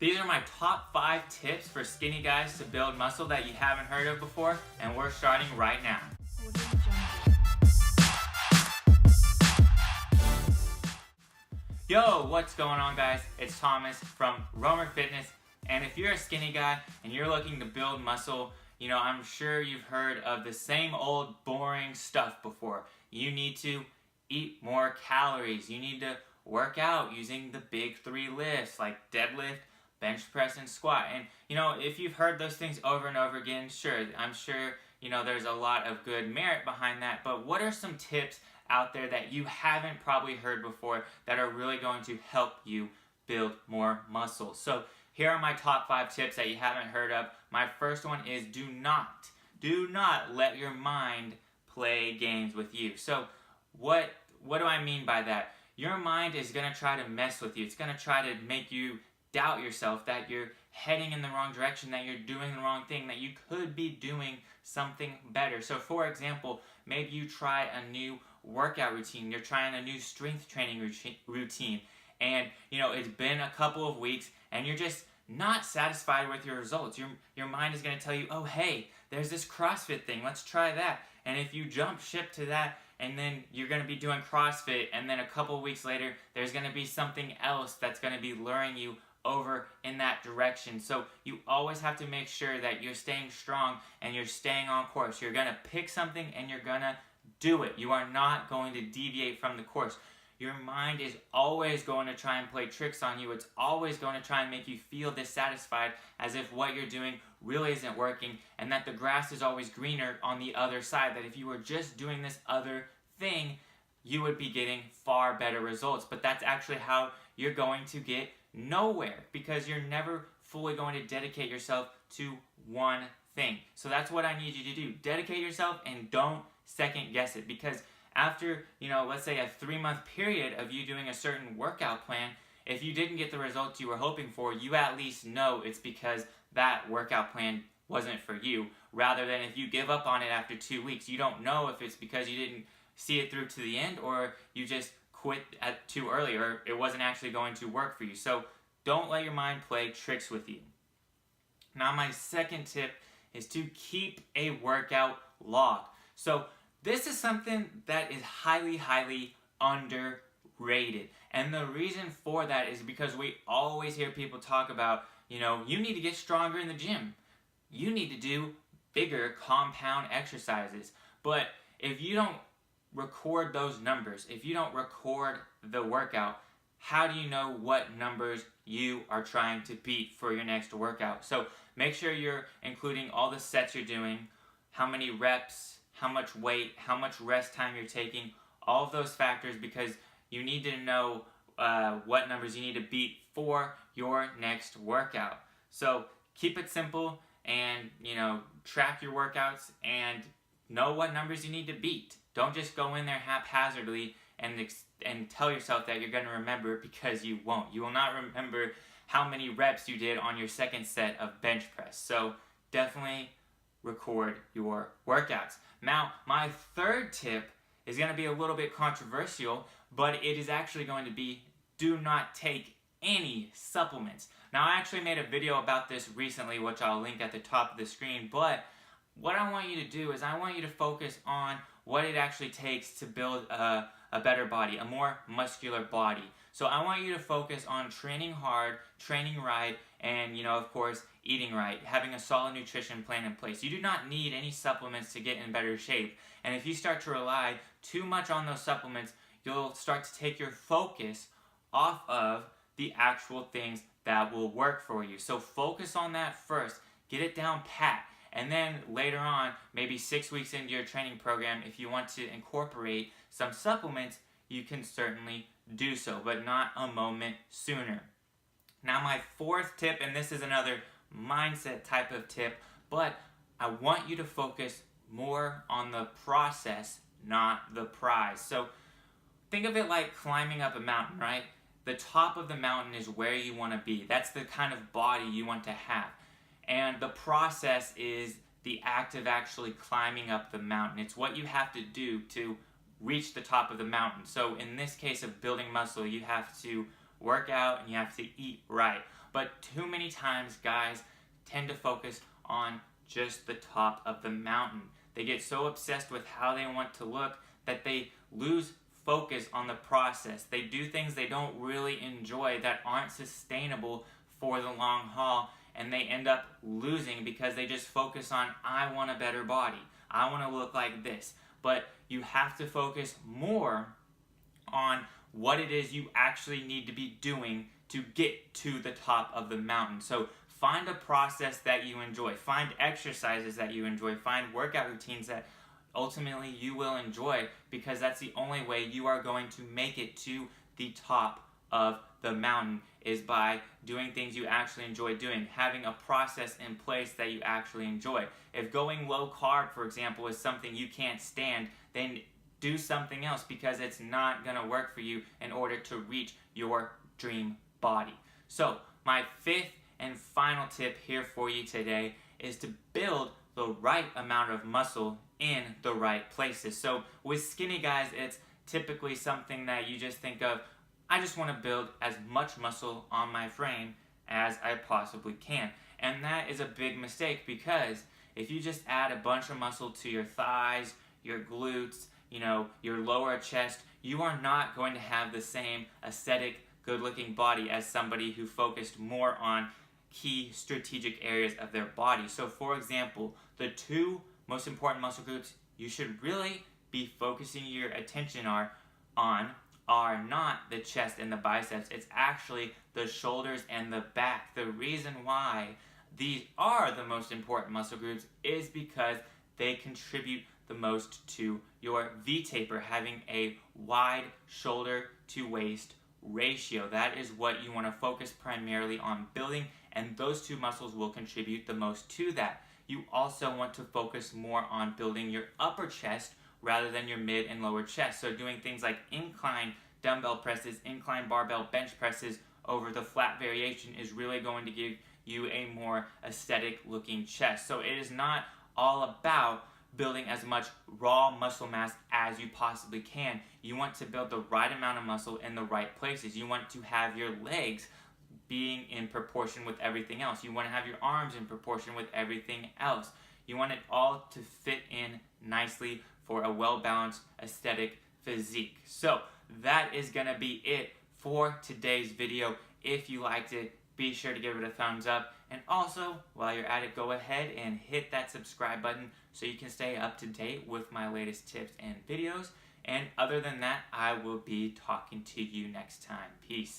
These are my top 5 tips for skinny guys to build muscle that you haven't heard of before, and we're starting right now. Yo, what's going on, guys? It's Thomas from RohmerFitness, and if you're a skinny guy and you're looking to build muscle, I'm sure you've heard of the same old boring stuff before. You need to eat more calories. You need to work out using the big 3 lifts like deadlift, bench press, and squat. And if you've heard those things over and over again, sure, I'm sure there's a lot of good merit behind that. But what are some tips out there that you haven't probably heard before that are really going to help you build more muscle? So here are my top 5 tips that you haven't heard of. My first one is do not let your mind play games with you. So what do I mean by that? Your mind is going to try to mess with you. It's going to try to make you doubt yourself, that you're heading in the wrong direction, that you're doing the wrong thing, that you could be doing something better. So for example, maybe you try a new workout routine, you're trying a new strength training routine, and it's been a couple of weeks and you're just not satisfied with your results. Your mind is going to tell you, oh hey, there's this CrossFit thing, let's try that. And if you jump ship to that, and then you're going to be doing CrossFit, and then a couple of weeks later there's going to be something else that's going to be luring you over in that direction. So you always have to make sure that you're staying strong and you're staying on course. You're going to pick something and you're going to do it. You are not going to deviate from the course. Your mind is always going to try and play tricks on you. It's always going to try and make you feel dissatisfied, as if what you're doing really isn't working, and that the grass is always greener on the other side, that if you were just doing this other thing, you would be getting far better results. But that's actually how you're going to get nowhere, because you're never fully going to dedicate yourself to one thing. So that's what I need you to do. Dedicate yourself and don't second guess it, because after, let's say a 3-month period of you doing a certain workout plan, if you didn't get the results you were hoping for, you at least know it's because that workout plan wasn't for you, rather than if you give up on it after 2 weeks, you don't know if it's because you didn't see it through to the end, or you just quit too early, or it wasn't actually going to work for you. So don't let your mind play tricks with you. Now my second tip is to keep a workout log. So this is something that is highly, highly underrated. And the reason for that is because we always hear people talk about, you need to get stronger in the gym. You need to do bigger compound exercises. But if you don't record those numbers, if you don't record the workout, how do you know what numbers you are trying to beat for your next workout? So make sure you're including all the sets you're doing, how many reps, how much weight, how much rest time you're taking, all of those factors, because you need to know what numbers you need to beat for your next workout. So keep it simple and, track your workouts and know what numbers you need to beat. Don't just go in there haphazardly and tell yourself that you're going to remember it, because you won't. You will not remember how many reps you did on your second set of bench press. So definitely record your workouts. Now, my third tip is going to be a little bit controversial, but it is actually going to be do not take any supplements. Now, I actually made a video about this recently, which I'll link at the top of the screen, but what I want you to do is I want you to focus on what it actually takes to build a better body, a more muscular body. So I want you to focus on training hard, training right, and of course, eating right, having a solid nutrition plan in place. You do not need any supplements to get in better shape. And if you start to rely too much on those supplements, you'll start to take your focus off of the actual things that will work for you. So focus on that first, get it down pat. And then later on, maybe 6 weeks into your training program, if you want to incorporate some supplements, you can certainly do so, but not a moment sooner. Now my fourth tip, and this is another mindset type of tip, but I want you to focus more on the process, not the prize. So think of it like climbing up a mountain, right? The top of the mountain is where you want to be. That's the kind of body you want to have. And the process is the act of actually climbing up the mountain. It's what you have to do to reach the top of the mountain. So in this case of building muscle, you have to work out and you have to eat right. But too many times guys tend to focus on just the top of the mountain. They get so obsessed with how they want to look that they lose focus on the process. They do things they don't really enjoy that aren't sustainable for the long haul, and they end up losing because they just focus on, I want a better body, I want to look like this. But you have to focus more on what it is you actually need to be doing to get to the top of the mountain. So find a process that you enjoy, find exercises that you enjoy, find workout routines that ultimately you will enjoy, because that's the only way you are going to make it to the top of the mountain, is by doing things you actually enjoy doing, having a process in place that you actually enjoy. If going low carb, for example, is something you can't stand, then do something else, because it's not going to work for you in order to reach your dream body. So my fifth and final tip here for you today is to build the right amount of muscle in the right places. So with skinny guys, it's typically something that you just think of, I just want to build as much muscle on my frame as I possibly can. And that is a big mistake, because if you just add a bunch of muscle to your thighs, your glutes, your lower chest, you are not going to have the same aesthetic, good-looking body as somebody who focused more on key strategic areas of their body. So for example, the two most important muscle groups you should really be focusing your attention on are not the chest and the biceps. It's actually the shoulders and the back. The reason why these are the most important muscle groups is because they contribute the most to your V-taper, having a wide shoulder to waist ratio. That is what you want to focus primarily on building, and those two muscles will contribute the most to that. You also want to focus more on building your upper chest rather than your mid and lower chest. So doing things like incline dumbbell presses, incline barbell bench presses over the flat variation is really going to give you a more aesthetic looking chest. So it is not all about building as much raw muscle mass as you possibly can. You want to build the right amount of muscle in the right places. You want to have your legs being in proportion with everything else. You want to have your arms in proportion with everything else. You want it all to fit in nicely for a well-balanced aesthetic physique. So that is going to be it for today's video. If you liked it, be sure to give it a thumbs up. And also, while you're at it, go ahead and hit that subscribe button so you can stay up to date with my latest tips and videos. And other than that, I will be talking to you next time. Peace.